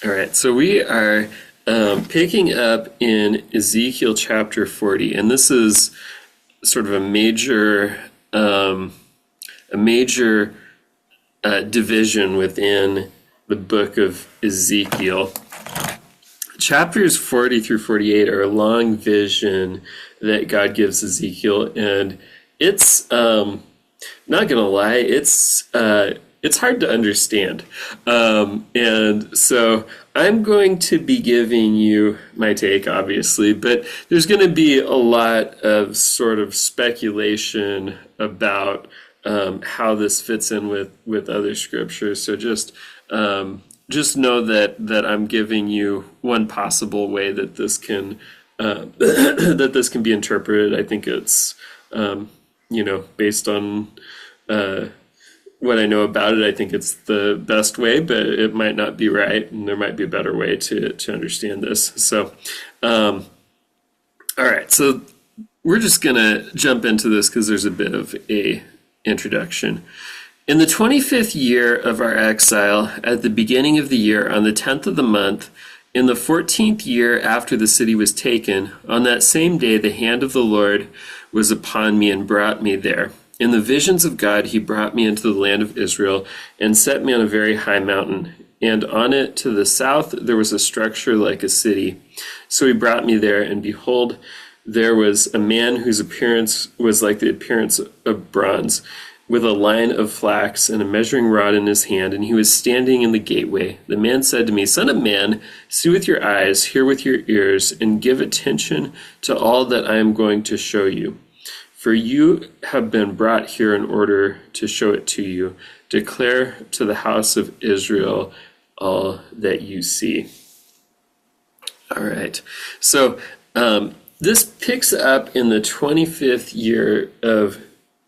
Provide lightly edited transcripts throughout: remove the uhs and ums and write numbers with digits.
All right, so we are picking up in Ezekiel chapter 40, and this is sort of a major division within the book of Ezekiel. Chapters 40 through 48 are a long vision that God gives Ezekiel, and it's not gonna lie, it's hard to understand, and so I'm going to be giving you my take, obviously, but there's going to be a lot of sort of speculation about how this fits in with other scriptures. So just know that I'm giving you one possible way that this can that this can be interpreted. I think it's based on what I know about it. I think it's the best way, but it might not be right, and there might be a better way to understand this. So, all right, so we're just gonna jump into this because there's a bit of a introduction. In the 25th year of our exile, at the beginning of the year, on the 10th of the month, in the 14th year after the city was taken, on that same day the hand of the Lord was upon me and brought me there. In the visions of God, he brought me into the land of Israel and set me on a very high mountain. And on it to the south there was a structure like a city. So he brought me there, and behold, there was a man whose appearance was like the appearance of bronze, with a line of flax and a measuring rod in his hand, and he was standing in the gateway. The man said to me, Son of man, see with your eyes, hear with your ears, and give attention to all that I am going to show you. For you have been brought here in order to show it to you. Declare to the house of Israel all that you see. All right. So this picks up in the 25th year of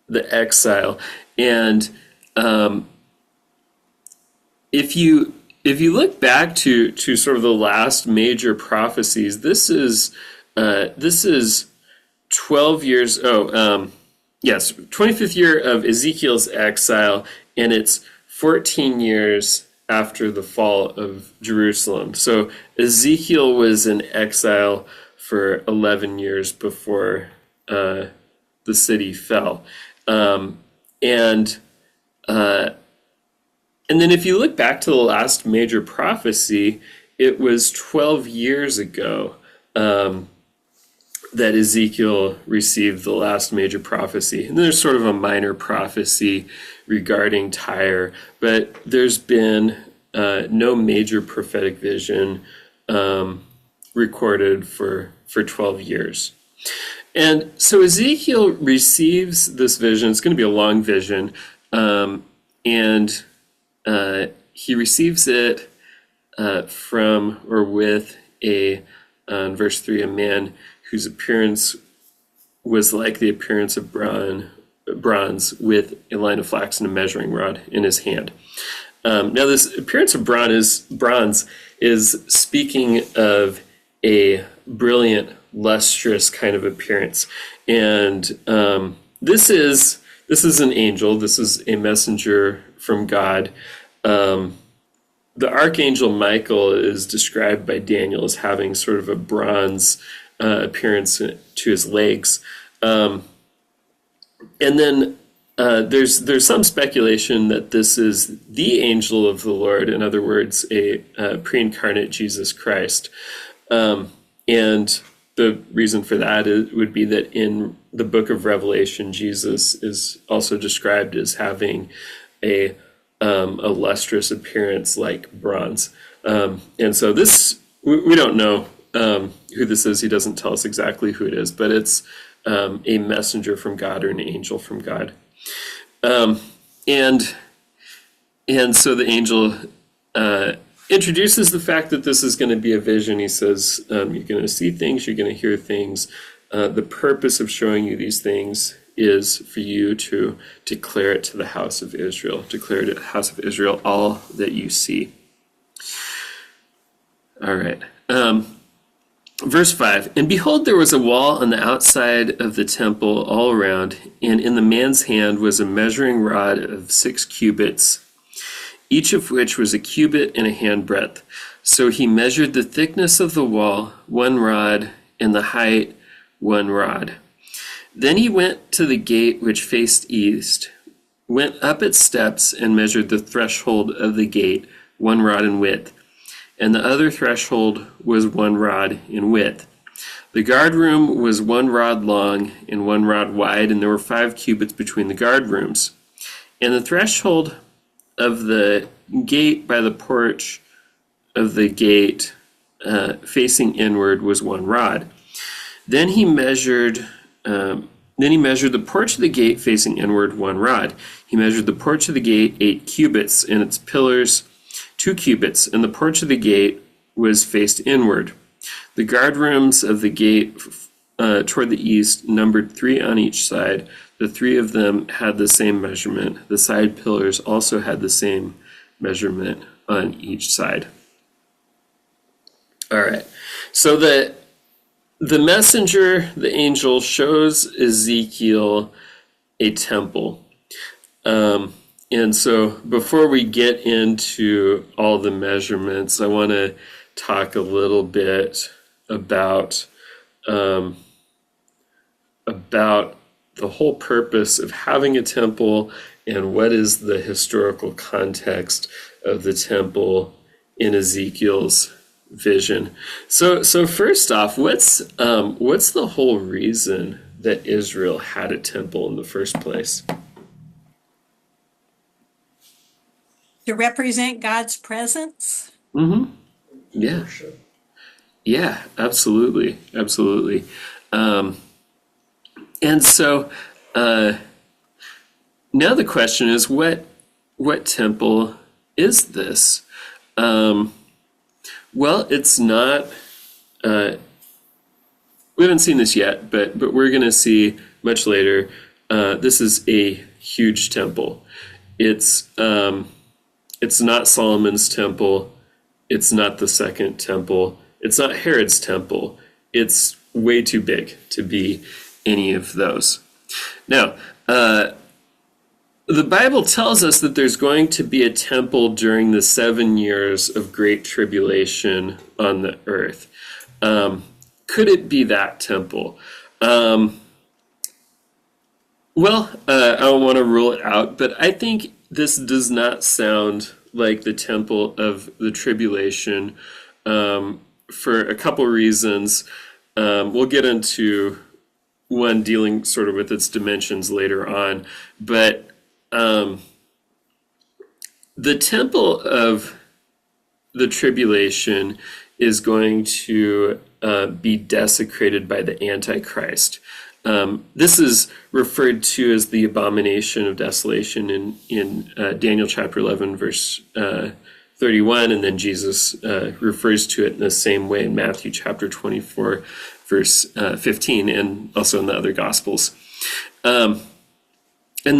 the exile, and if you look back to sort of the last major prophecies, this is 12 years. Yes, 25th year of Ezekiel's exile, and it's 14 years after the fall of Jerusalem. So Ezekiel was in exile for 11 years before the city fell. And then if you look back to the last major prophecy, it was 12 years ago that Ezekiel received the last major prophecy. And there's sort of a minor prophecy regarding Tyre, but there's been no major prophetic vision recorded for 12 years. And so Ezekiel receives this vision. It's going to be a long vision, and he receives it from or with verse 3, a man whose appearance was like the appearance of bronze with a line of flax and a measuring rod in his hand. Now this appearance of bronze is speaking of a brilliant, lustrous kind of appearance, and this is an angel. This is a messenger from God. The archangel Michael is described by Daniel as having sort of a bronze appearance to his legs, and then there's some speculation that this is the angel of the Lord. In other words, a pre-incarnate Jesus Christ. And the reason for that would be that in the book of Revelation, Jesus is also described as having a lustrous appearance like bronze. And so this, we don't know who this is. He doesn't tell us exactly who it is, but it's a messenger from God or an angel from God. And so the angel introduces the fact that this is going to be a vision. He says, you're going to see things, you're going to hear things. The purpose of showing you these things is for you to declare it to the house of Israel. Declare to the house of Israel all that you see. All right. Verse 5, and behold, there was a wall on the outside of the temple all around, and in the man's hand was a measuring rod of 6 cubits, each of which was a cubit and a handbreadth. So he measured the thickness of the wall, 1 rod, and the height, 1 rod. Then he went to the gate which faced east, went up its steps, and measured the threshold of the gate, 1 rod in width, and the other threshold was 1 rod in width. The guard room was 1 rod long and 1 rod wide, and there were 5 cubits between the guard rooms. And the threshold of the gate by the porch of the gate facing inward was 1 rod. Then he measured the porch of the gate facing inward 1 rod. He measured the porch of the gate 8 cubits, and its pillars 2 cubits, and the porch of the gate was faced inward. The guard rooms of the gate toward the east numbered 3 on each side. The 3 of them had the same measurement. The side pillars also had the same measurement on each side. All right. So the messenger, the angel, shows Ezekiel a temple. And so before we get into all the measurements, I want to talk a little bit about the whole purpose of having a temple and what is the historical context of the temple in Ezekiel's vision. So first off, what's the whole reason that Israel had a temple in the first place? To represent God's presence? Mm-hmm. Yeah. Yeah, absolutely. Absolutely. And so now the question is, what temple is this? Well, it's not, we haven't seen this yet, but we're going to see much later. This is a huge temple. It's not Solomon's temple. It's not the second temple. It's not Herod's temple. It's way too big to be any of those. Now, the Bible tells us that there's going to be a temple during the 7 years of great tribulation on the earth. Could it be that temple? I don't want to rule it out, but I think this does not sound like the temple of the tribulation for a couple reasons. We'll get into one dealing sort of with its dimensions later on, but the temple of the tribulation is going to be desecrated by the Antichrist. This is referred to as the abomination of desolation in Daniel chapter 11, verse 31, and then Jesus refers to it in the same way in Matthew chapter 24, verse 15, and also in the other Gospels. And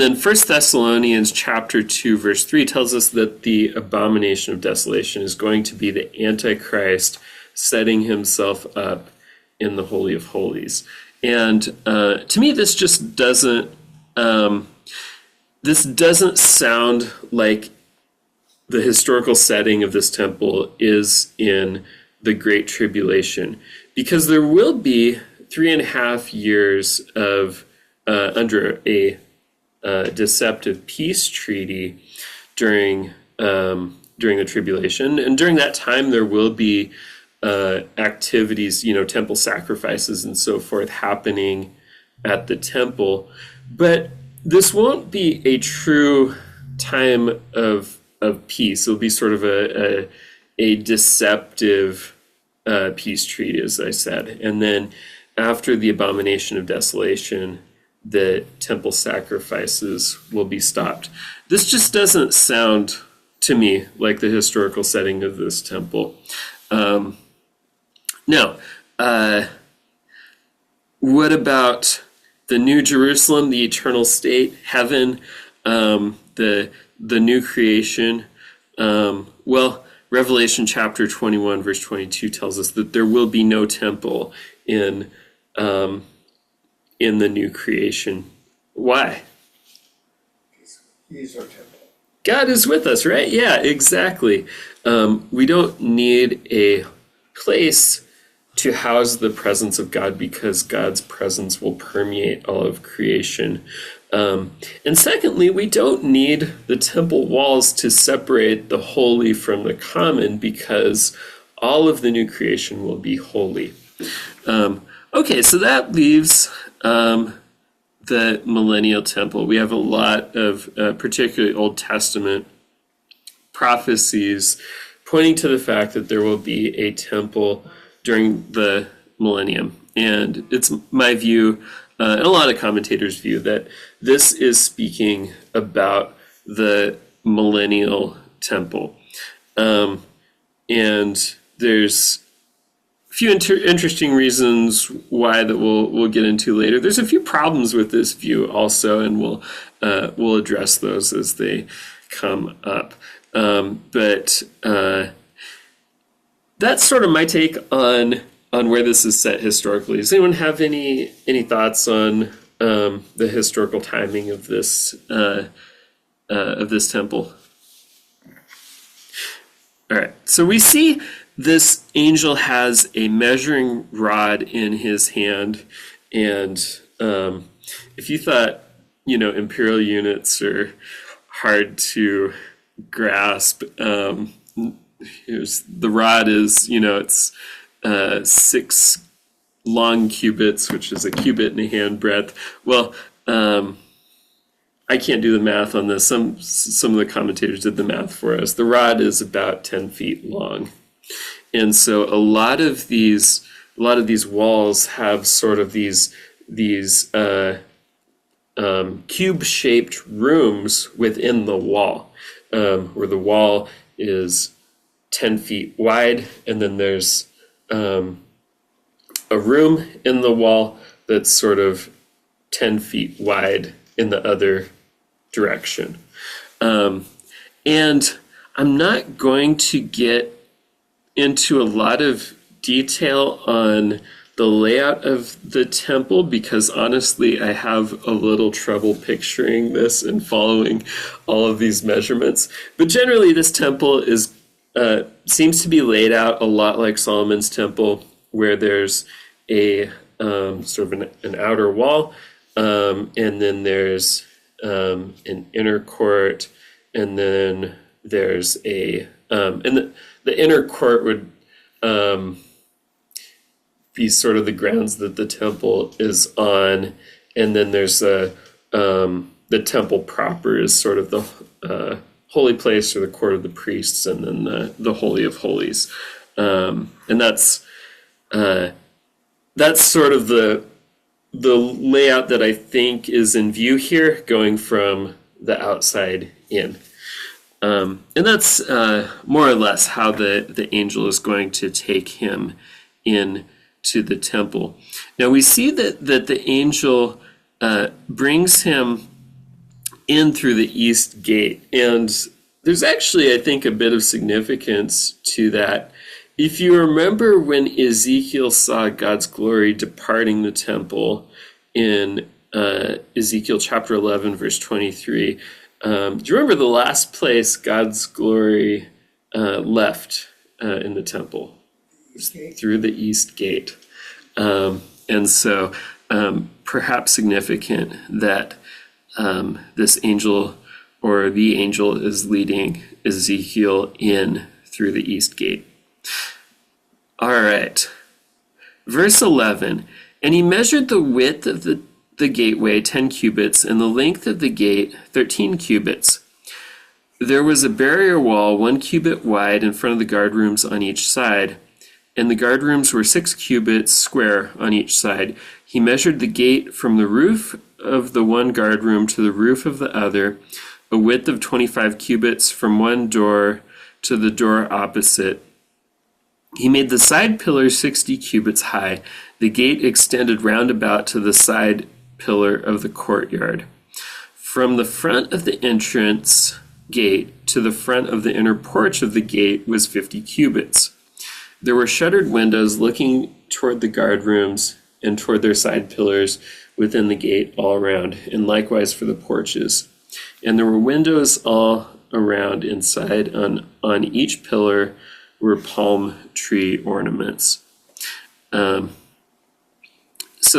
then 1 Thessalonians chapter 2, verse 3 tells us that the abomination of desolation is going to be the Antichrist setting himself up in the Holy of Holies. And to me, this just doesn't sound like the historical setting of this temple is in the Great Tribulation, because there will be 3.5 years of under a deceptive peace treaty during the tribulation, and during that time there will be activities, temple sacrifices and so forth happening at the temple, but this won't be a true time of peace. It'll be sort of a deceptive peace treaty, as I said, and then after the abomination of desolation, the temple sacrifices will be stopped. This just doesn't sound to me like the historical setting of this temple. Now, what about the New Jerusalem, the eternal state, heaven, the new creation? Revelation chapter 21, verse 22 tells us that there will be no temple in the new creation. Why? He's our temple. God is with us, right? Yeah, exactly. We don't need a place to house the presence of God because God's presence will permeate all of creation. And secondly, we don't need the temple walls to separate the holy from the common because all of the new creation will be holy. Okay, so that leaves the millennial temple. We have a lot of particularly Old Testament prophecies pointing to the fact that there will be a temple during the millennium. And it's my view, and a lot of commentators' view, that this is speaking about the millennial temple. And there's a few interesting reasons why that we'll get into later. There's a few problems with this view also, and we'll address those as they come up. But that's sort of my take on where this is set historically. Does anyone have any thoughts on the historical timing of this temple? All right, so we see this angel has a measuring rod in his hand, and if you thought, imperial units are hard to grasp, the rod is, it's 6 long cubits, which is a cubit and a hand breadth. Well, I can't do the math on this. Some of the commentators did the math for us. The rod is about 10 feet long. And so a lot of these walls have sort of these cube-shaped rooms within the wall, where the wall is 10 feet wide, and then there's a room in the wall that's sort of 10 feet wide in the other direction. And I'm not going to get into a lot of detail on the layout of the temple because honestly I have a little trouble picturing this and following all of these measurements. But generally this temple is seems to be laid out a lot like Solomon's temple, where there's a sort of an outer wall, and then there's an inner court, and then there's and the inner court would be sort of the grounds that the temple is on, and then there's the temple proper is sort of the holy place or the court of the priests, and then the Holy of Holies, and that's sort of the layout that I think is in view here, going from the outside in. And that's more or less how the angel is going to take him in to the temple. Now we see that the angel brings him in through the east gate, and there's actually, I think, a bit of significance to that. If you remember when Ezekiel saw God's glory departing the temple in Ezekiel chapter 11, verse 23, do you remember the last place God's glory left in the temple? Through the east gate. And so perhaps significant that this angel, or the angel, is leading Ezekiel in through the east gate. All right. Verse 11, and he measured the width of the gateway 10 cubits, and the length of the gate 13 cubits. There was a barrier wall 1 cubit wide in front of the guard rooms on each side, and the guard rooms were 6 cubits square on each side. He measured the gate from the roof of the one guard room to the roof of the other, a width of 25 cubits from one door to the door opposite. He made the side pillars 60 cubits high. The gate extended round about to the side pillar of the courtyard. From the front of the entrance gate to the front of the inner porch of the gate was 50 cubits. There were shuttered windows looking toward the guard rooms and toward their side pillars within the gate all around, and likewise for the porches. And there were windows all around inside. On each pillar were palm tree ornaments. So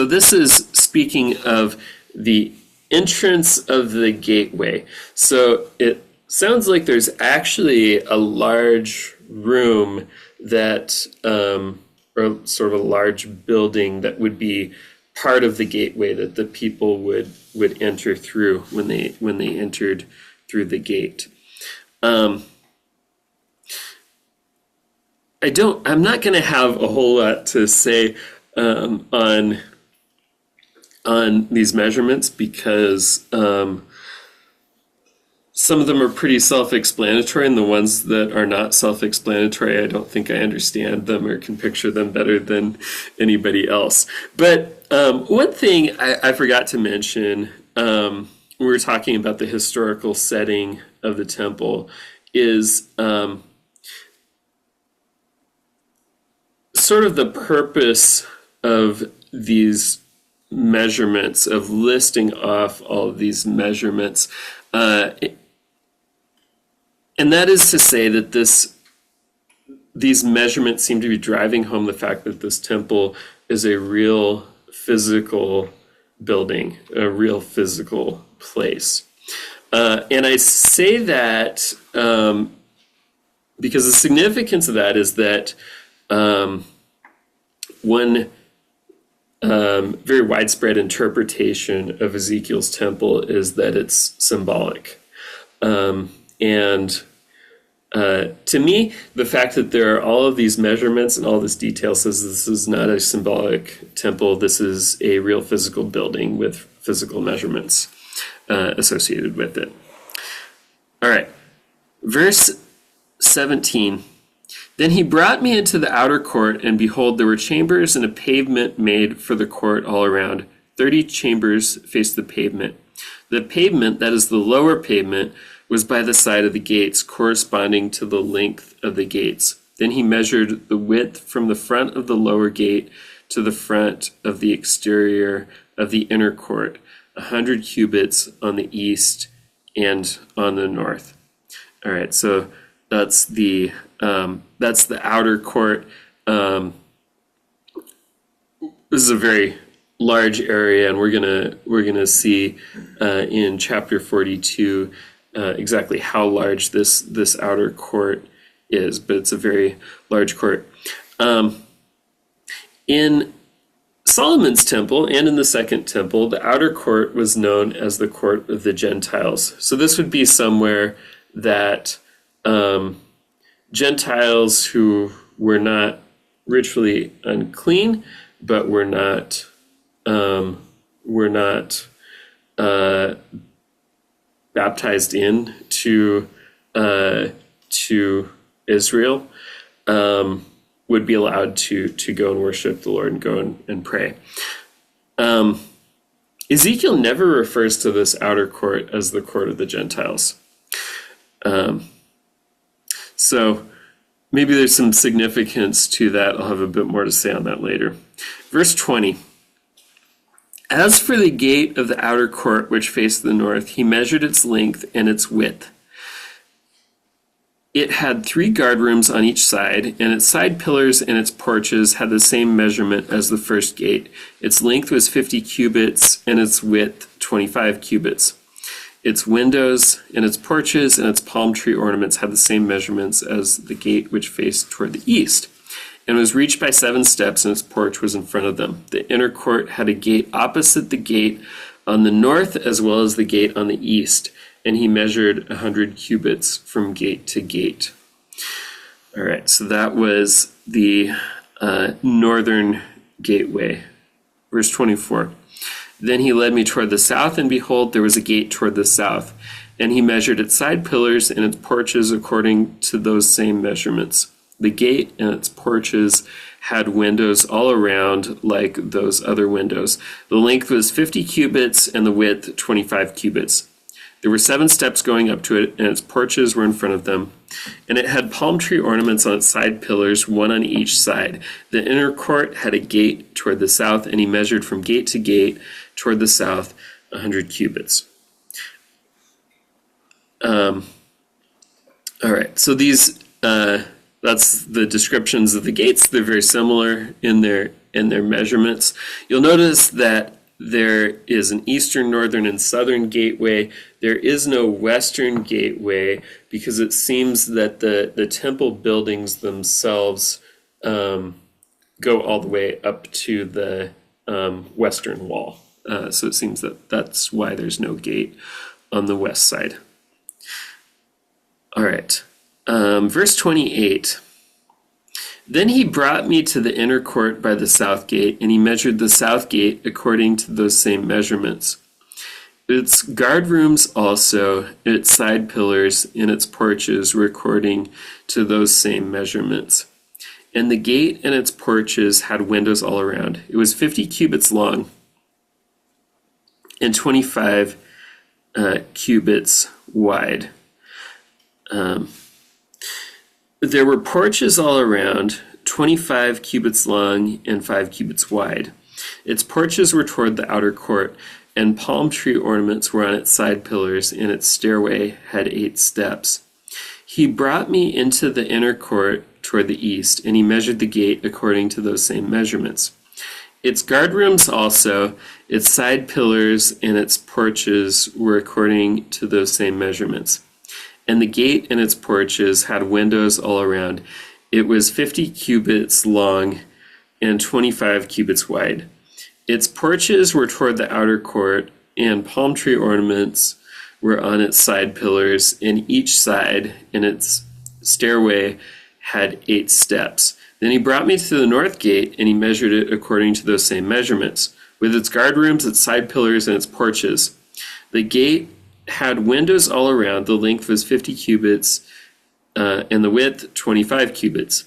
this is speaking of the entrance of the gateway. So it sounds like there's actually a large room that, or sort of a large building that would be part of the gateway that the people would enter through when they entered through the gate. I'm not going to have a whole lot to say on these measurements because some of them are pretty self-explanatory, and the ones that are not self-explanatory, I don't think I understand them or can picture them better than anybody else. But one thing I forgot to mention, we were talking about the historical setting of the temple, is sort of the purpose of these measurements, of listing off all of these measurements. And that is to say that these measurements seem to be driving home the fact that this temple is a real physical building, a real physical place. And I say that because the significance of that is that one very widespread interpretation of Ezekiel's temple is that it's symbolic. And to me, the fact that there are all of these measurements and all this detail says this is not a symbolic temple. This is a real physical building with physical measurements associated with it. All right, verse 17. Then he brought me into the outer court, and behold, there were chambers and a pavement made for the court all around. 30 chambers faced the pavement. The pavement, that is the lower pavement, was by the side of the gates, corresponding to the length of the gates. Then he measured the width from the front of the lower gate to the front of the exterior of the inner court, 100 cubits on the east and on the north. All right, so that's the outer court. This is a very large area, and we're gonna see in chapter 42 exactly how large this outer court is, but it's a very large court. In Solomon's temple and in the second temple, the outer court was known as the court of the Gentiles. So this would be somewhere that Gentiles who were not ritually unclean, but were not baptized in to Israel, would be allowed to go and worship the Lord and go and pray. Ezekiel never refers to this outer court as the court of the Gentiles. So maybe there's some significance to that. I'll have a bit more to say on that later. Verse 20. As for the gate of the outer court which faced the north, he measured its length and its width. It had 3 guard rooms on each side, and its side pillars and its porches had the same measurement as the first gate. Its length was 50 cubits, and its width 25 cubits. Its windows and its porches and its palm tree ornaments had the same measurements as the gate which faced toward the east, and was reached by 7 steps, and its porch was in front of them. The inner court had a gate opposite the gate on the north as well as the gate on the east, and he measured 100 cubits from gate to gate. All right, so that was the northern gateway. Verse 24. Then he led me toward the south, and behold, there was a gate toward the south. And he measured its side pillars and its porches according to those same measurements. The gate and its porches had windows all around like those other windows. The length was 50 cubits and the width 25 cubits. There were 7 steps going up to it, and its porches were in front of them. And it had palm tree ornaments on its side pillars, 1 on each side. The inner court had a gate toward the south, and he measured from gate to gate toward the south 100 cubits. All right, so these that's the descriptions of the gates. They're very similar in their measurements. You'll notice that there is an eastern, northern, and southern gateway. There is no western gateway because it seems that the temple buildings themselves go all the way up to the western wall. So it seems that that's why there's no gate on the west side. All right, verse 28. Then he brought me to the inner court by the south gate, and he measured the south gate according to those same measurements. Its guard rooms also, its side pillars, and its porches were according to those same measurements. And the gate and its porches had windows all around. It was 50 cubits long and 25 cubits wide. There were porches all around, 25 cubits long and 5 cubits wide. Its porches were toward the outer court, and palm tree ornaments were on its side pillars, and its stairway had 8 steps. He brought me into the inner court toward the east, and he measured the gate according to those same measurements. Its guard rooms also, its side pillars, and its porches were according to those same measurements. And the gate and its porches had windows all around. It was 50 cubits long and 25 cubits wide. Its porches were toward the outer court, and palm tree ornaments were on its side pillars in each side, and its stairway had 8 steps. Then he brought me to the north gate, and he measured it according to those same measurements, with its guard rooms, its side pillars, and its porches. The gate had windows all around. The length was 50 cubits, and the width 25 cubits.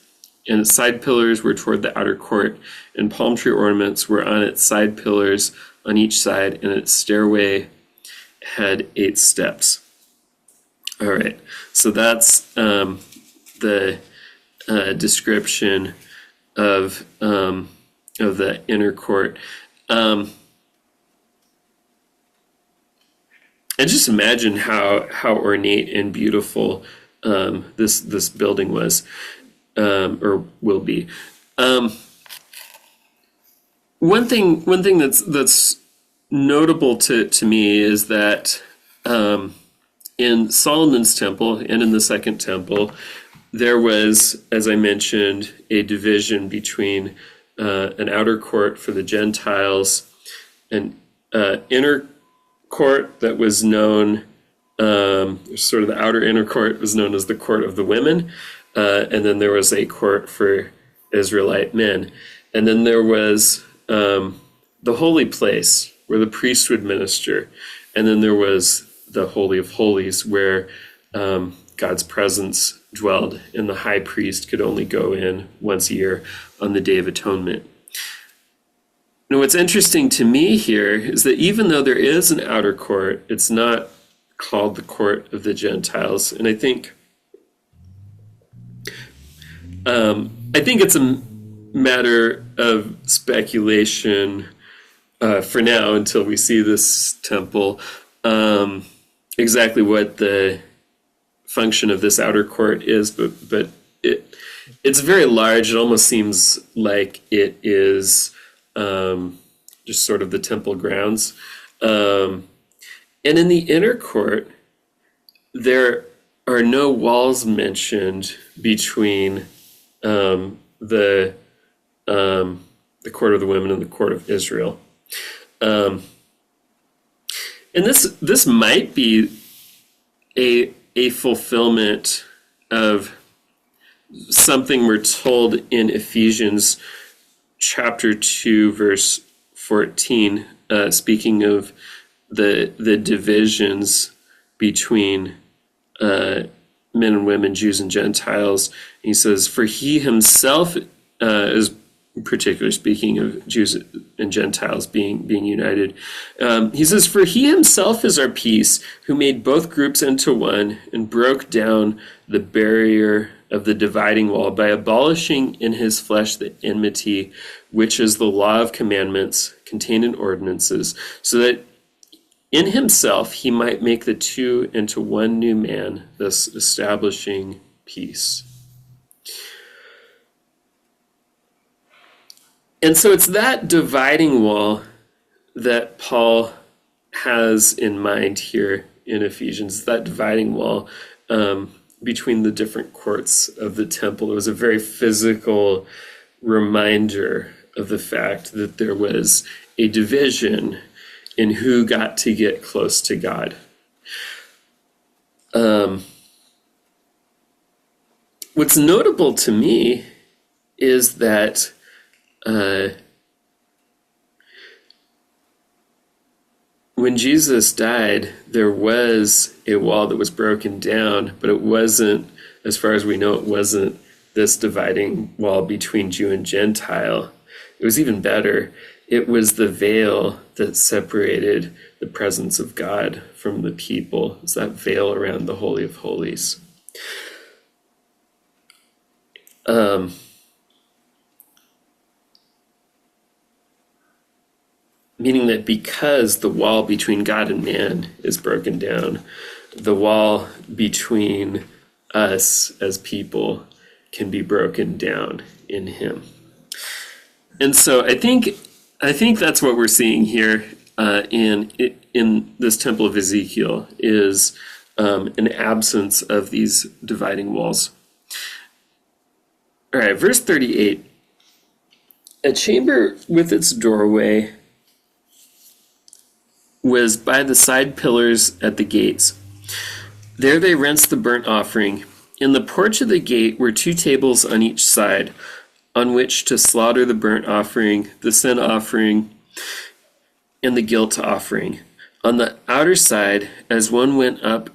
And its side pillars were toward the outer court, and palm tree ornaments were on its side pillars on each side, and its stairway had 8 steps. All right, so that's the description of the inner court. And just imagine how ornate and beautiful this building was, or will be. One thing that's notable to me is that in Solomon's temple and in the second temple, there was, as I mentioned, a division between an outer court for the Gentiles, an inner court that was known, sort of the outer inner court was known as the court of the women, and then there was a court for Israelite men. And then there was the holy place where the priest would minister, and then there was the Holy of Holies where God's presence dwelled, and the high priest could only go in once a year on the Day of Atonement. Now, what's interesting to me here is that even though there is an outer court, it's not called the court of the Gentiles. And I think it's a matter of speculation for now until we see this temple, exactly what the function of this outer court is, but it's very large. It almost seems like it is just sort of the temple grounds. And in the inner court, there are no walls mentioned between the court of the women and the court of Israel. And this might be a fulfillment of something we're told in Ephesians chapter 2, verse 14, speaking of the divisions between men and women, Jews and Gentiles. He says, for he himself is particularly speaking of Jews and Gentiles being united. He says, for he himself is our peace, who made both groups into one and broke down the barrier of the dividing wall by abolishing in his flesh the enmity, which is the law of commandments contained in ordinances, so that in himself he might make the two into one new man, thus establishing peace. And so it's that dividing wall that Paul has in mind here in Ephesians, that dividing wall between the different courts of the temple. It was a very physical reminder of the fact that there was a division in who got to get close to God. What's notable to me is that when Jesus died, there was a wall that was broken down, but it wasn't, as far as we know, it wasn't this dividing wall between Jew and Gentile. It was even better. It was the veil that separated the presence of God from the people. It's that veil around the Holy of Holies. Meaning that because the wall between God and man is broken down, the wall between us as people can be broken down in him. And so I think that's what we're seeing here in this temple of Ezekiel is an absence of these dividing walls. All right, verse 38. A chamber with its doorway was by the side pillars at the gates. There they rinsed the burnt offering. In the porch of the gate were 2 tables on each side, on which to slaughter the burnt offering, the sin offering, and the guilt offering. On the outer side, as one went up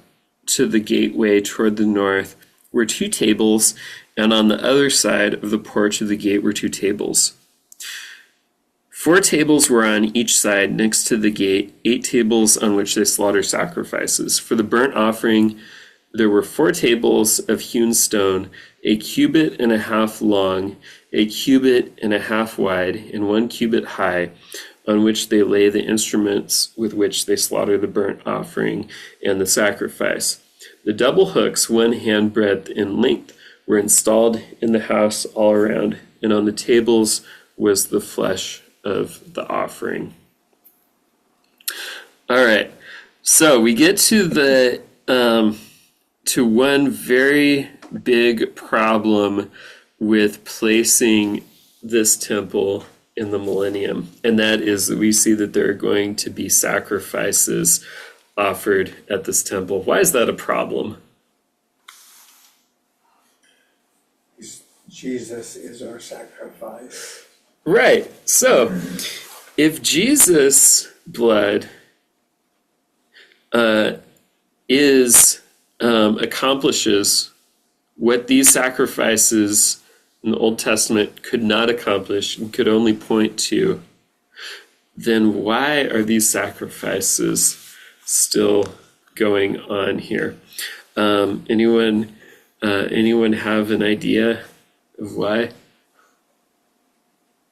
to the gateway toward the north, were 2 tables, and on the other side of the porch of the gate were 2 tables. 4 tables were on each side next to the gate, 8 tables on which they slaughter sacrifices. For the burnt offering, there were 4 tables of hewn stone, a cubit and a half long, a cubit and a half wide, and 1 cubit high, on which they lay the instruments with which they slaughter the burnt offering and the sacrifice. The double hooks, 1 handbreadth in length, were installed in the house all around, and on the tables was the flesh of the offering. All right, so we get to the to one very big problem with placing this temple in the millennium, and that is that we see that there are going to be sacrifices offered at this temple. Why is that a problem? Jesus is our sacrifice. Right. So, if Jesus' blood accomplishes what these sacrifices in the Old Testament could not accomplish and could only point to, then why are these sacrifices still going on here? Anyone have an idea of why?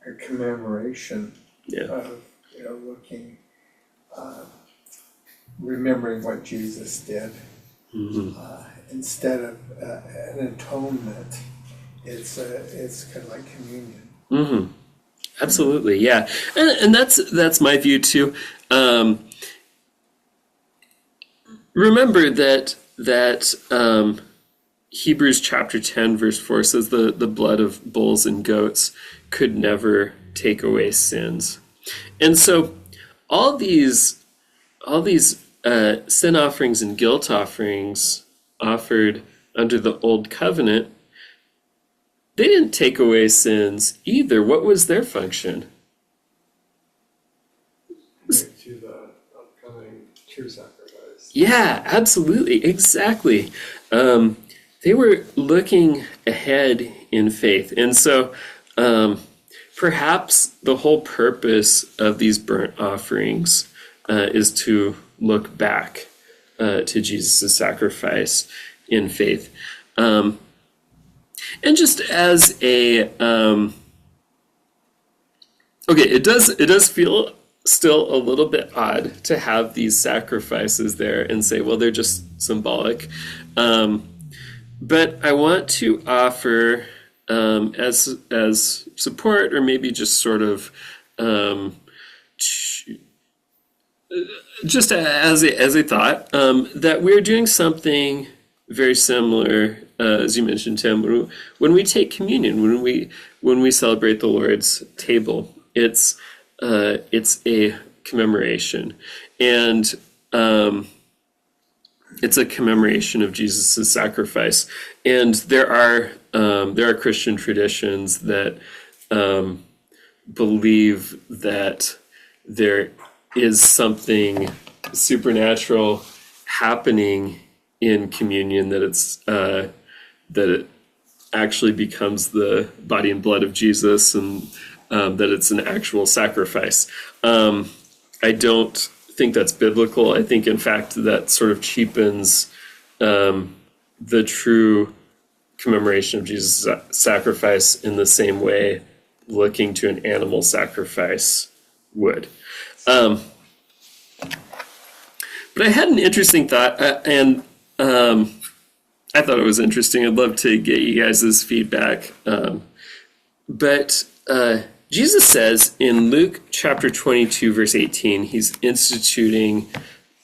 A commemoration Yeah. of looking, remembering what Jesus did. Instead of an atonement, it's kind of like communion. Absolutely, yeah, and that's my view too. Remember that Hebrews chapter 10 verse 4 says the blood of bulls and goats could never take away sins, and so all these sin offerings and guilt offerings offered under the old covenant, they didn't take away sins either. What was their function? To the upcoming true sacrifice. Yeah, absolutely, exactly. They were looking ahead in faith, and so perhaps the whole purpose of these burnt offerings is to look back to Jesus' sacrifice in faith. And just as a okay, it does feel still a little bit odd to have these sacrifices there and say, well, they're just symbolic. But I want to offer as support, or maybe just sort of just as a thought, that we're doing something very similar, as you mentioned, Tim, when we take communion, when we celebrate the Lord's table. It's a commemoration, and it's a commemoration of Jesus' sacrifice. And there are Christian traditions that believe that there is something supernatural happening in communion, that it actually becomes the body and blood of Jesus, and that it's an actual sacrifice. I don't think that's biblical. I think, in fact, that sort of cheapens the true commemoration of Jesus' sacrifice in the same way looking to an animal sacrifice would. But I had an interesting thought, and I thought it was interesting. I'd love to get you guys' feedback. But Jesus says in Luke chapter 22, verse 18, he's instituting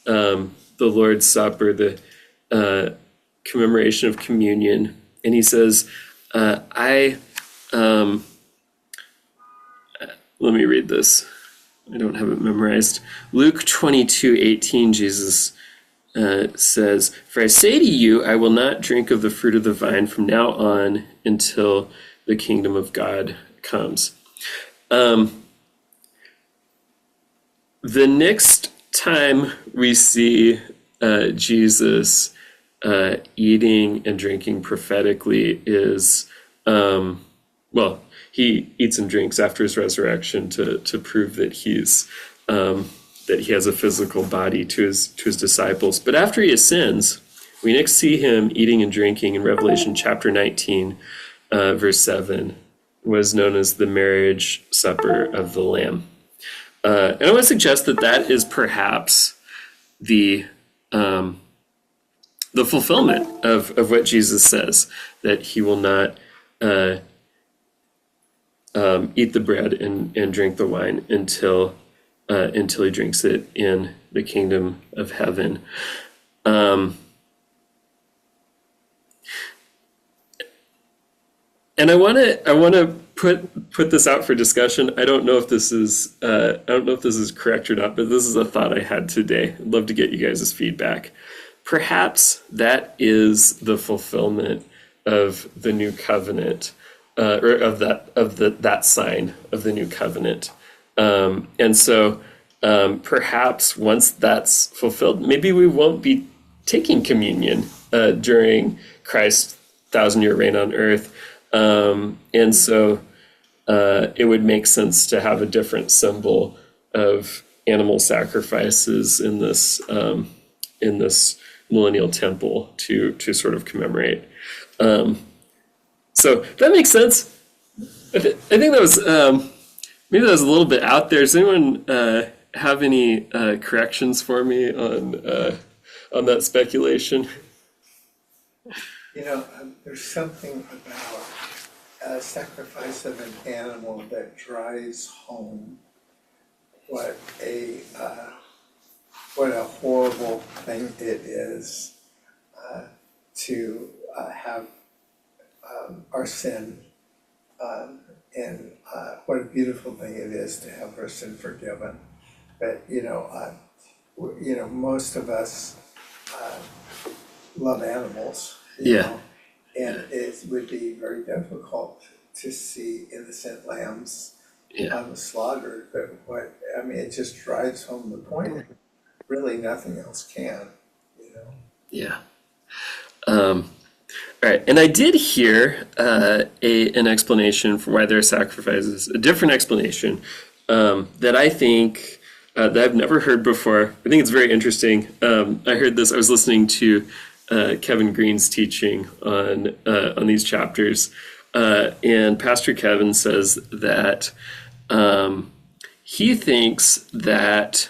the Lord's Supper, the commemoration of communion. And he says, let me read this. I don't have it memorized. Luke 22:18, Jesus says, "For I say to you, I will not drink of the fruit of the vine from now on until the kingdom of God comes." The next time we see Jesus eating and drinking prophetically is, he eats and drinks after his resurrection to prove that that he has a physical body to his disciples. But after he ascends, we next see him eating and drinking in Revelation chapter 19, verse 7, what is known as the marriage supper of the Lamb. And I want to suggest that is perhaps the fulfillment of what Jesus says, that he will not eat the bread and drink the wine until he drinks it in the kingdom of heaven. And I want to put this out for discussion. I don't know if this is correct or not, but this is a thought I had today. I'd love to get you guys' feedback. Perhaps that is the fulfillment of the new covenant, or of that sign of the new covenant. And so perhaps once that's fulfilled, maybe we won't be taking communion during Christ's 1,000-year reign on earth. And so it would make sense to have a different symbol of animal sacrifices in this millennial temple to sort of commemorate. So that makes sense. I think that was maybe that was a little bit out there. Does anyone have any corrections for me on that speculation? There's something about a sacrifice of an animal that drives home what a horrible thing it is to have our sin, and what a beautiful thing it is to have our sin forgiven. But most of us love animals. You know, and it would be very difficult to see innocent lambs slaughtered. But it just drives home the point. Really, nothing else can. Yeah. All right, and I did hear an explanation for why there are sacrifices, a different explanation that I think that I've never heard before. I think it's very interesting. I heard this. I was listening to Kevin Green's teaching on these chapters, and Pastor Kevin says that he thinks that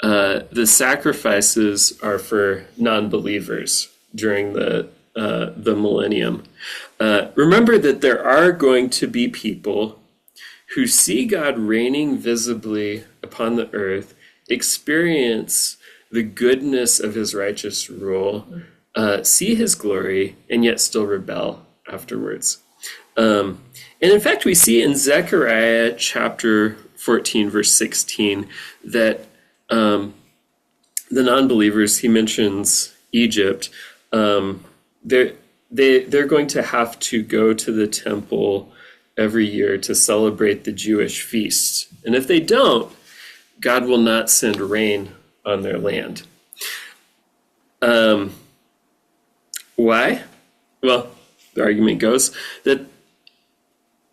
the sacrifices are for non-believers during the millennium. Remember that there are going to be people who see God reigning visibly upon the earth, experience the goodness of his righteous rule, see his glory, and yet still rebel afterwards. And in fact, we see in Zechariah chapter 14, verse 16, that the non-believers, he mentions Egypt, they're going to have to go to the temple every year to celebrate the Jewish feasts. And if they don't, God will not send rain on their land. Why? Well, the argument goes that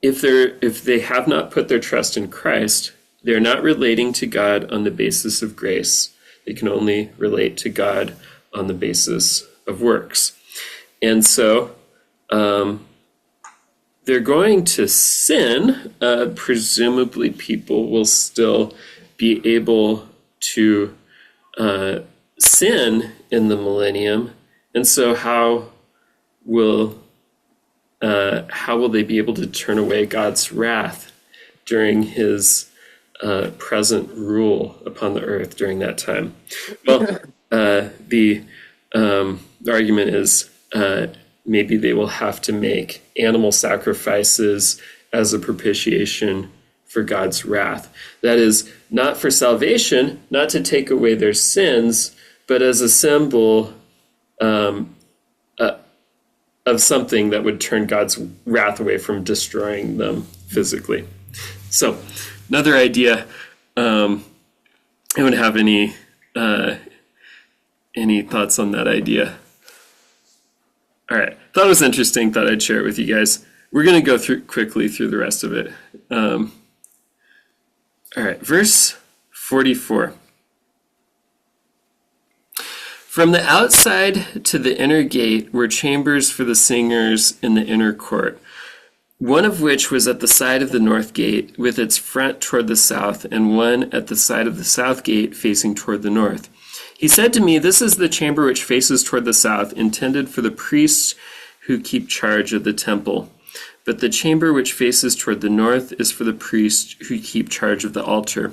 if they have not put their trust in Christ, they're not relating to God on the basis of grace. They can only relate to God on the basis of works. And so they're going to sin. Presumably people will still be able to sin in the millennium. And so how will they be able to turn away God's wrath during his present rule upon the earth during that time? Well, the argument is maybe they will have to make animal sacrifices as a propitiation for God's wrath. That is, not for salvation, not to take away their sins, but as a symbol of something that would turn God's wrath away from destroying them physically. So, another idea. Anyone have any thoughts on that idea? All right, thought it was interesting. Thought I'd share it with you guys. We're going to go quickly through the rest of it. All right, verse 44. From the outside to the inner gate were chambers for the singers in the inner court, one of which was at the side of the north gate, with its front toward the south, and one at the side of the south gate facing toward the north. He said to me, "This is the chamber which faces toward the south, intended for the priests who keep charge of the temple. But the chamber which faces toward the north is for the priests who keep charge of the altar.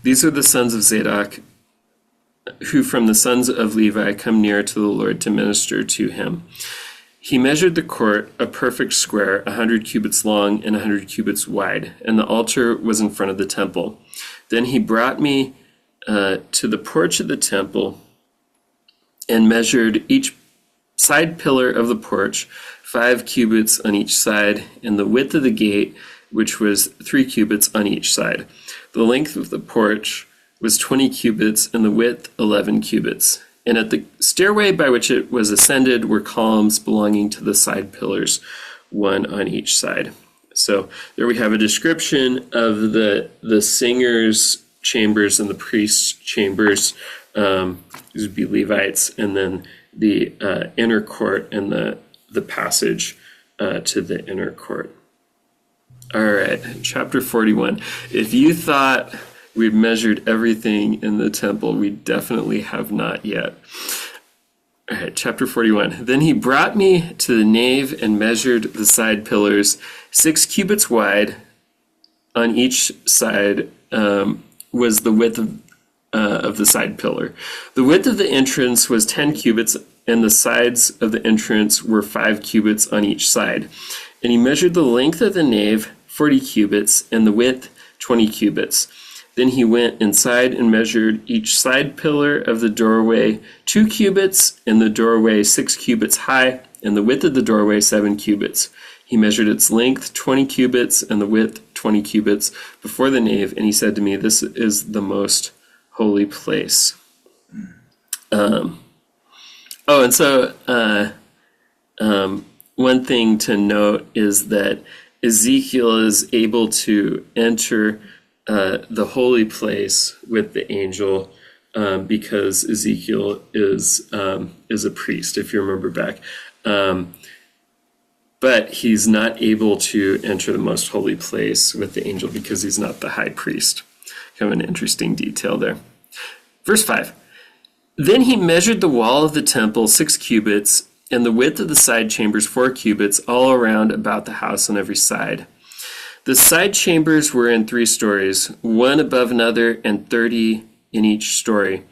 These are the sons of Zadok, who from the sons of Levi come near to the Lord to minister to him." He measured the court, a perfect square, 100 cubits long and 100 cubits wide, and the altar was in front of the temple. Then he brought me to the porch of the temple and measured each side pillar of the porch, 5 cubits on each side, and the width of the gate, which was 3 cubits on each side. The length of the porch was 20 cubits, and the width 11 cubits. And at the stairway by which it was ascended were columns belonging to the side pillars, one on each side. So there we have a description of the singers' chambers and the priests' chambers. These would be Levites, and then the inner court and the passage to the inner court. All right, chapter 41. If you thought we've measured everything in the temple, we definitely have not yet. All right, chapter 41. Then he brought me to the nave and measured the side pillars, 6 cubits wide on each side was the width of the side pillar. The width of the entrance was 10 cubits, and the sides of the entrance were 5 cubits on each side. And he measured the length of the nave, 40 cubits, and the width, 20 cubits. Then he went inside and measured each side pillar of the doorway 2 cubits, and the doorway 6 cubits high, and the width of the doorway 7 cubits. He measured its length 20 cubits, and the width 20 cubits before the nave, and he said to me, "This is the most holy place." One thing to note is that Ezekiel is able to enter the holy place with the angel because Ezekiel is a priest, if you remember back. But he's not able to enter the most holy place with the angel because he's not the high priest. kind of an interesting detail there. Verse 5. Then he measured the wall of the temple 6 cubits, and the width of the side chambers 4 cubits, all around about the house on every side. The side chambers were in 3 stories, one above another, and 30 in each story.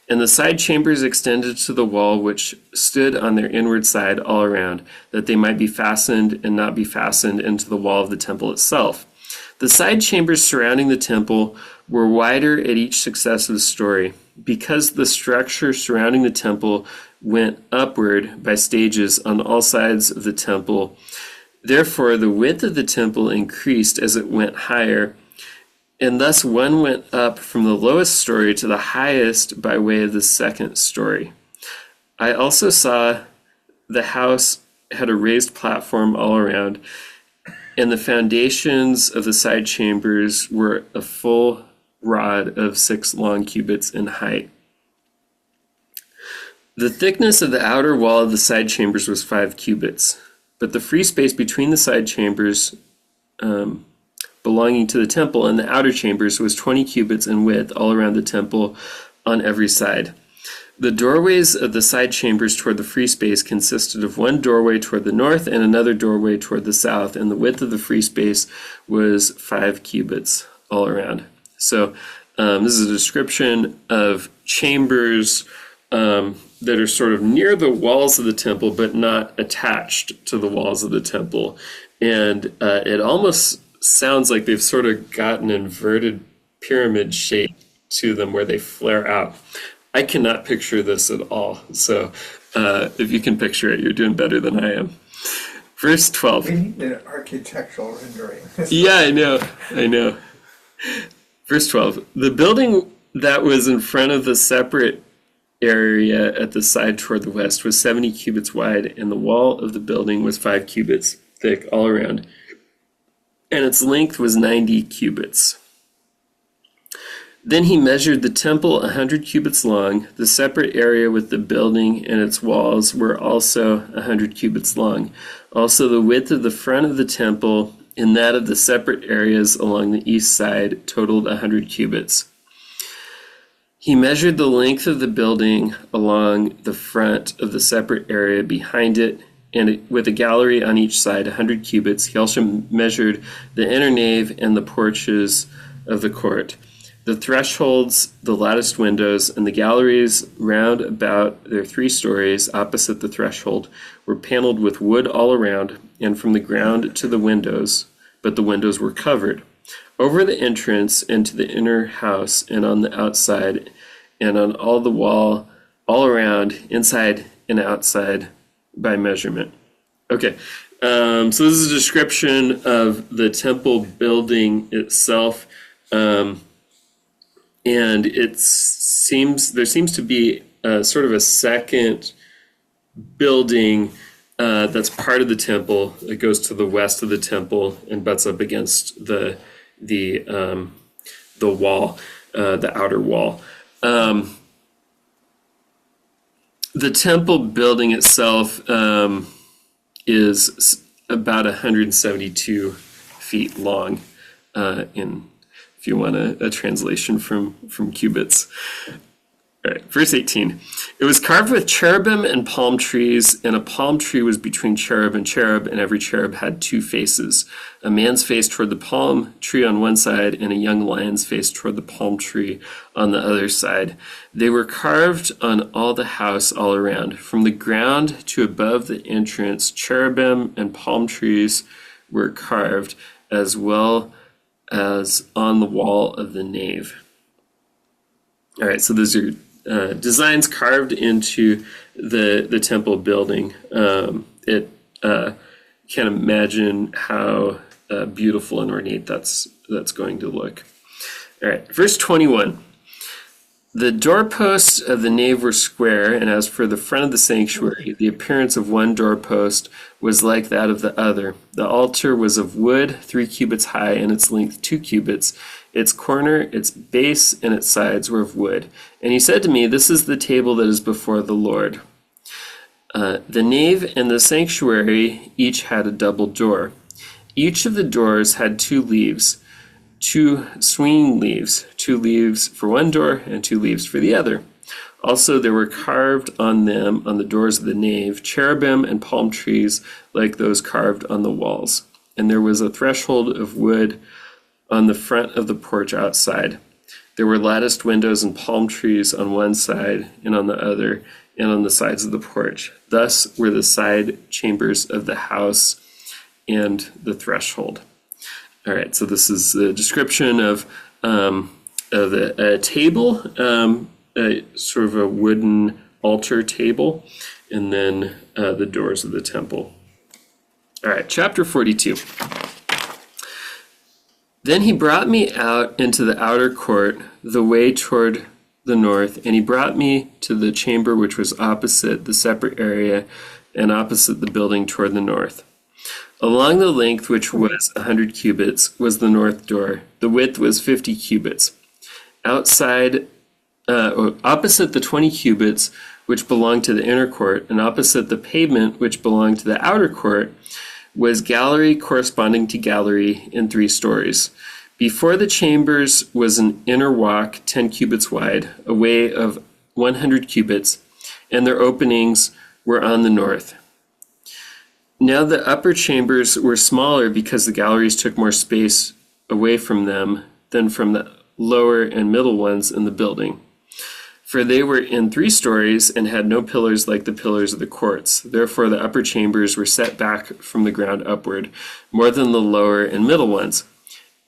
And the side chambers extended to the wall which stood on their inward side all around, that they might be fastened and not be fastened into the wall of the temple itself. The side chambers surrounding the temple were wider at each successive story, because the structure surrounding the temple went upward by stages on all sides of the temple. Therefore, the width of the temple increased as it went higher, and thus one went up from the lowest story to the highest by way of the second story. I also saw the house had a raised platform all around, and the foundations of the side chambers were a full rod of 6 long cubits in height. The thickness of the outer wall of the side chambers was 5 cubits, but the free space between the side chambers belonging to the temple and the outer chambers was 20 cubits in width all around the temple on every side. The doorways of the side chambers toward the free space consisted of one doorway toward the north and another doorway toward the south, and the width of the free space was 5 cubits all around. So this is a description of chambers that are sort of near the walls of the temple, but not attached to the walls of the temple. And it almost sounds like they've sort of got an inverted pyramid shape to them where they flare out. I cannot picture this at all. So if you can picture it, you're doing better than I am. Verse 12. We need an architectural rendering. Yeah, I know. Verse 12. The building that was in front of the separate area at the side toward the west was 70 cubits wide, and the wall of the building was 5 cubits thick all around, and its length was 90 cubits. Then he measured the temple 100 cubits long. The separate area with the building and its walls were also 100 cubits long. Also the width of the front of the temple and that of the separate areas along the east side totaled 100 cubits. He measured the length of the building along the front of the separate area behind it, and with a gallery on each side, 100 cubits. He also measured the inner nave and the porches of the court, the thresholds, the latticed windows, and the galleries round about their 3 stories opposite the threshold were paneled with wood all around, and from the ground to the windows, but the windows were covered. Over the entrance into the inner house and on the outside and on all the wall, all around, inside and outside by measurement. Okay, so this is a description of the temple building itself. And there seems to be sort of a second building that's part of the temple. It goes to the west of the temple and butts up against the wall, the outer wall. The temple building itself is about 172 feet long, if you want a translation from cubits. All right, verse 18. It was carved with cherubim and palm trees, and a palm tree was between cherub, and every cherub had 2 faces, a man's face toward the palm tree on one side, and a young lion's face toward the palm tree on the other side. They were carved on all the house all around. From the ground to above the entrance, cherubim and palm trees were carved, as well as on the wall of the nave. All right, so those are designs carved into the temple building. Can't imagine how beautiful and ornate that's going to look. All right, verse 21. The doorposts of the nave were square, and as for the front of the sanctuary, the appearance of one doorpost was like that of the other. The altar was of wood, 3 cubits high, and its length 2 cubits. Its corner, its base, and its sides were of wood. And he said to me, "This is the table that is before the Lord." The nave and the sanctuary each had a double door. Each of the doors had 2 leaves. 2 swinging leaves, 2 leaves for one door and 2 leaves for the other. Also there were carved on them, on the doors of the nave, cherubim and palm trees like those carved on the walls. And there was a threshold of wood on the front of the porch outside. There were latticed windows and palm trees on one side and on the other, and on the sides of the porch. Thus were the side chambers of the house and the threshold. All right, so this is a description of a table, sort of a wooden altar table, and then the doors of the temple. All right, chapter 42. Then he brought me out into the outer court, the way toward the north, and he brought me to the chamber which was opposite the separate area and opposite the building toward the north. Along the length, which was 100 cubits, was the north door. The width was 50 cubits. Outside, opposite the 20 cubits, which belonged to the inner court, and opposite the pavement, which belonged to the outer court, was gallery corresponding to gallery in 3 stories. Before the chambers was an inner walk 10 cubits wide, a way of 100 cubits, and their openings were on the north. Now the upper chambers were smaller because the galleries took more space away from them than from the lower and middle ones in the building. For they were in 3 stories and had no pillars like the pillars of the courts. Therefore the upper chambers were set back from the ground upward, more than the lower and middle ones.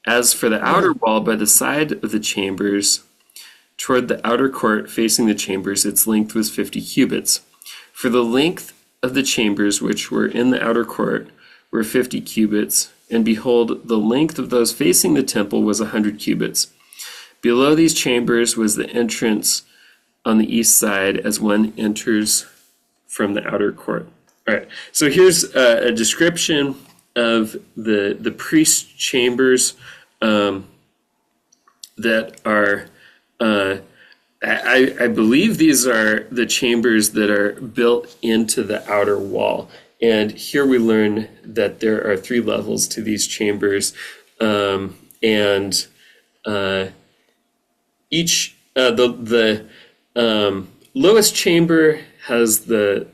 As for the outer wall by the side of the chambers, toward the outer court facing the chambers, its length was 50 cubits. For the length of the chambers which were in the outer court were 50 cubits, and behold, the length of those facing the temple was 100 cubits. Below these chambers was the entrance on the east side as one enters from the outer court. All right, so here's a description of the priest chambers that are, I believe these are the chambers that are built into the outer wall. And here we learn that there are 3 levels to these chambers, and each the lowest chamber has the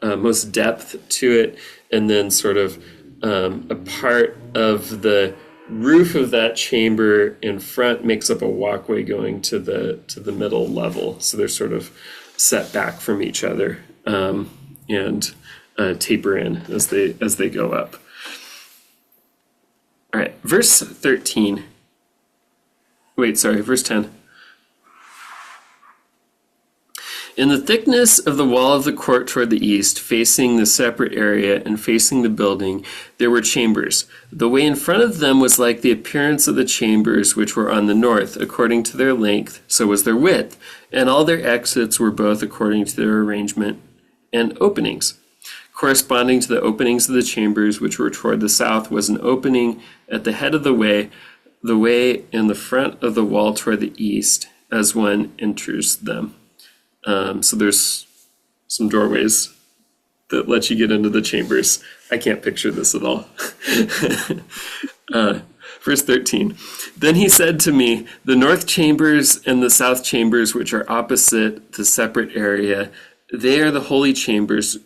most depth to it, and then sort of a part of the roof of that chamber in front makes up a walkway going to the middle level. So they're sort of set back from each other, and taper in as they go up. All right, verse 13. Verse 10. In the thickness of the wall of the court toward the east, facing the separate area and facing the building, there were chambers. The way in front of them was like the appearance of the chambers which were on the north, according to their length, so was their width, and all their exits were both according to their arrangement and openings. Corresponding to the openings of the chambers which were toward the south was an opening at the head of the way in the front of the wall toward the east, as one enters them. So there's some doorways that let you get into the chambers. I can't picture this at all. Verse 13. Then he said to me, the north chambers and the south chambers, which are opposite the separate area, they are the holy chambers,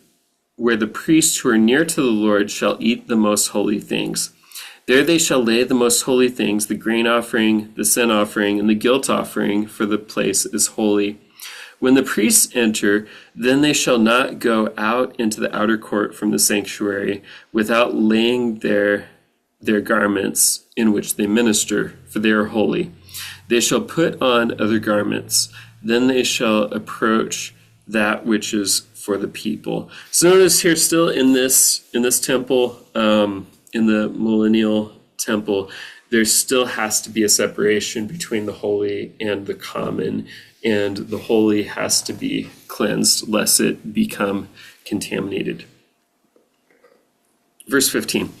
where the priests who are near to the Lord shall eat the most holy things. There they shall lay the most holy things, the grain offering, the sin offering, and the guilt offering, for the place is holy. When the priests enter, then they shall not go out into the outer court from the sanctuary without laying their garments in which they minister, for they are holy. They shall put on other garments. Then they shall approach that which is for the people. So notice here, still in this temple, in the millennial temple, there still has to be a separation between the holy and the common, and the holy has to be cleansed lest it become contaminated. Verse 15.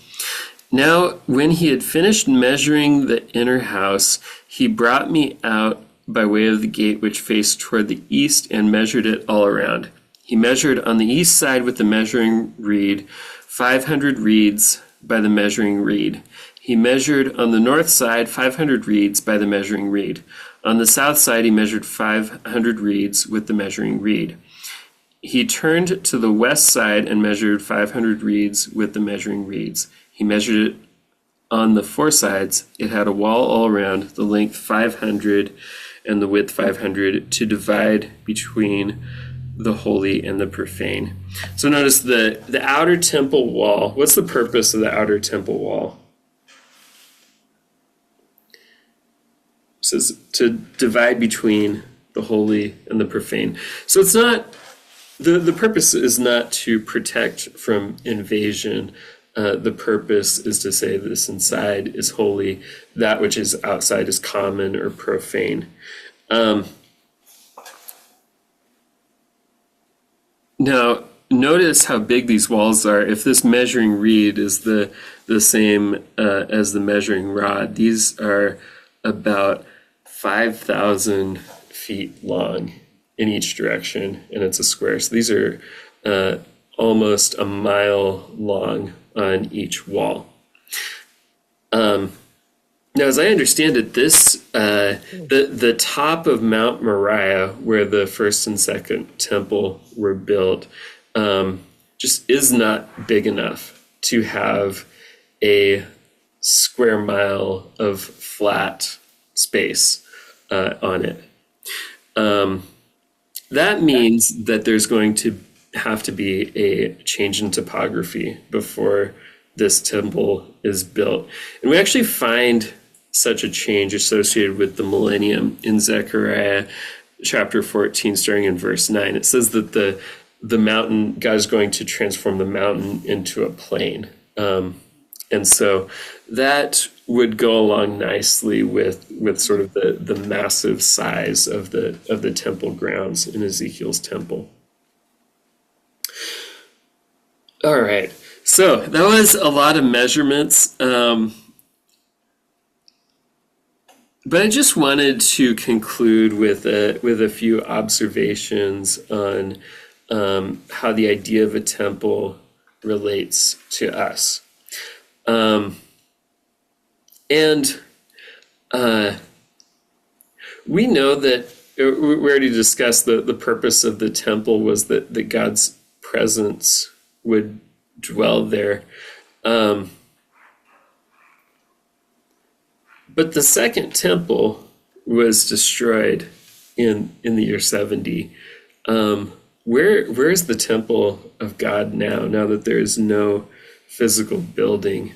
Now, when he had finished measuring the inner house, he brought me out by way of the gate which faced toward the east and measured it all around. He measured on the east side with the measuring reed 500 reeds. by the measuring reed. He measured on the north side 500 reeds by the measuring reed. On the south side he measured 500 reeds with the measuring reed. He turned to the west side and measured 500 reeds with the measuring reeds. He measured it on the four sides. It had a wall all around, the length 500 and the width 500, to divide between the holy and the profane. So notice the outer temple wall. What's the purpose of the outer temple wall? It says to divide between the holy and the profane. So it's not, the purpose is not to protect from invasion. The purpose is to say this inside is holy, that which is outside is common or profane. Now, notice how big these walls are. If this measuring reed is the same as the measuring rod, these are about 5,000 feet long in each direction, and it's a square. So these are almost a mile long on each wall. Now, as I understand it, this the top of Mount Moriah, where the first and second temple were built, just is not big enough to have a square mile of flat space on it. That means that there's going to have to be a change in topography before this temple is built. And we actually find such a change associated with the millennium in Zechariah chapter 14, starting in verse 9. It says that the mountain, God is going to transform the mountain into a plain. And so that would go along nicely with sort of the massive size of the temple grounds in Ezekiel's temple. All right, so that was a lot of measurements. But I just wanted to conclude with a few observations on how the idea of a temple relates to us. We know that we already discussed the purpose of the temple was that God's presence would dwell there. But the second temple was destroyed in the year 70. Where is the temple of God now that there is no physical building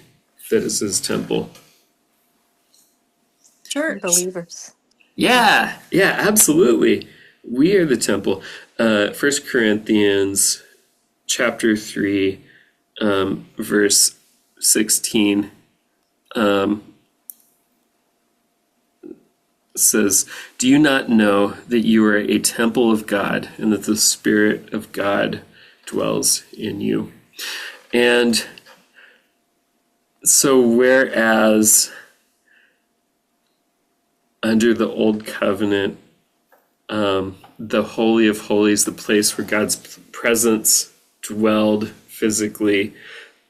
that is his temple? Church. Believers. Yeah, absolutely. We are the temple. 1 Corinthians chapter 3, verse 16, says, "Do you not know that you are a temple of God and that the Spirit of God dwells in you?" And so whereas under the Old Covenant, the Holy of Holies, the place where God's presence dwelled physically,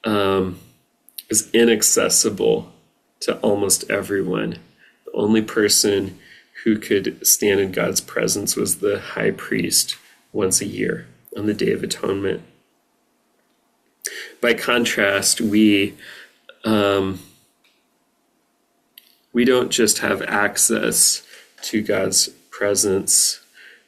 is inaccessible to almost everyone. The only person who could stand in God's presence was the high priest once a year on the Day of Atonement. By contrast, we don't just have access to God's presence,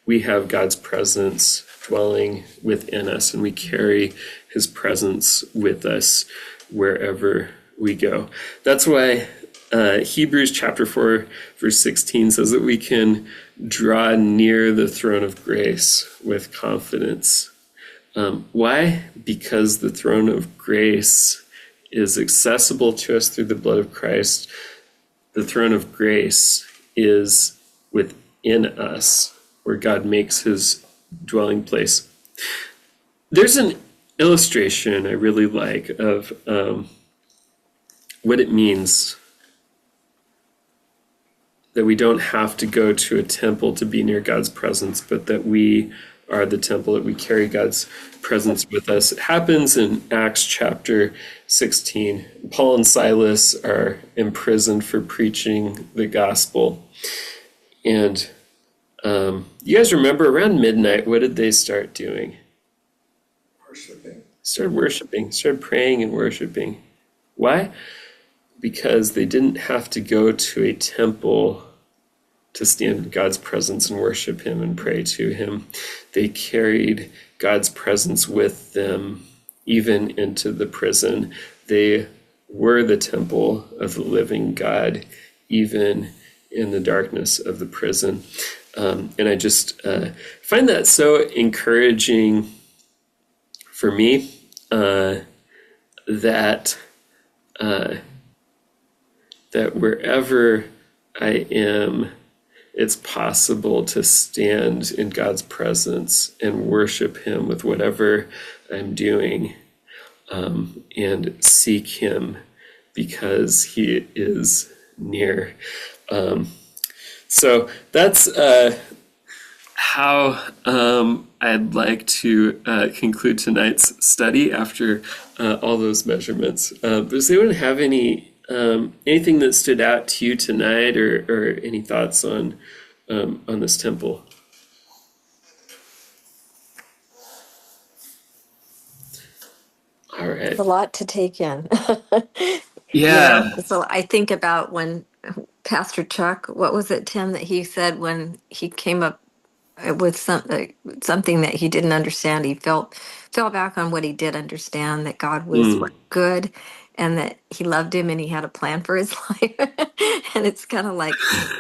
we have God's presence dwelling within us, and we carry his presence with us wherever we go. That's why Hebrews chapter 4, verse 16 says that we can draw near the throne of grace with confidence. Why? Because the throne of grace is accessible to us through the blood of Christ. The throne of grace is within us, where God makes his dwelling place. There's an illustration I really like of what it means that we don't have to go to a temple to be near God's presence, but that we are the temple, that we carry God's presence with us. It happens in Acts chapter 16. Paul and Silas are imprisoned for preaching the gospel. And you guys remember around midnight, what did they start doing? Started praying and worshiping. Why? Because they didn't have to go to a temple to stand in God's presence and worship him and pray to him. They carried God's presence with them even into the prison. They were the temple of the living God, even in the darkness of the prison. And I just find that so encouraging for me, that wherever I am, it's possible to stand in God's presence and worship him with whatever I'm doing, and seek him because he is near. So that's how I'd like to conclude tonight's study after all those measurements. Does anyone have anything that stood out to you tonight, or any thoughts on this temple? All right. It's a lot to take in. Yeah. So I think about when Pastor Chuck, what was it, Tim, that he said when he came up with something that he didn't understand? He fell back on what he did understand, that God was good and that he loved him and he had a plan for his life. And it's kind of like,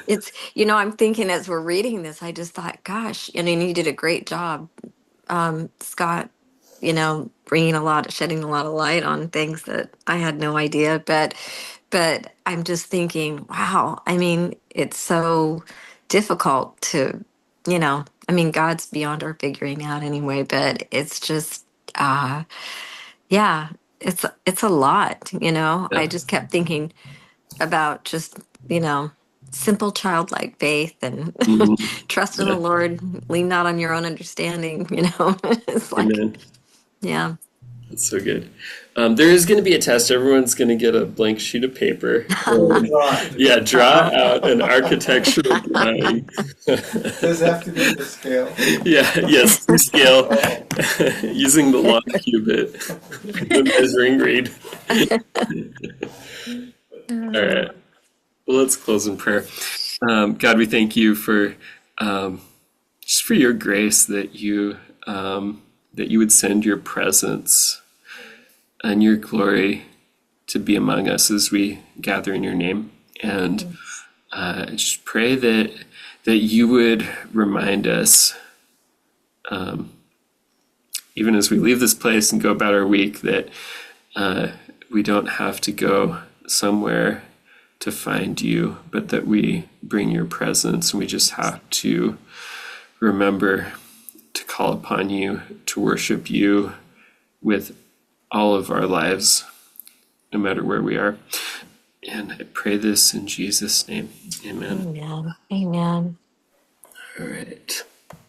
I'm thinking as we're reading this, I just thought, gosh, you did a great job, Scott, shedding a lot of light on things that I had no idea. But I'm just thinking, wow, it's so difficult to, God's beyond our figuring out anyway, but it's just, yeah, it's a lot, I just kept thinking about just, simple childlike faith and trust in the Lord, lean not on your own understanding, it's like, Amen. yeah. That's so good. There is going to be a test. Everyone's going to get a blank sheet of paper. Draw out an architectural drawing. Does it have to be the scale? Yes, to scale, using the long cubit, the measuring reed. All right. Well, let's close in prayer. God, we thank you for just for your grace, that you would send your presence and your glory to be among us as we gather in your name. And I just pray that you would remind us, even as we leave this place and go about our week, that we don't have to go somewhere to find you, but that we bring your presence, and we just have to remember to call upon you, to worship you with all of our lives, no matter where we are. And I pray this in Jesus' name. Amen. Amen. All right.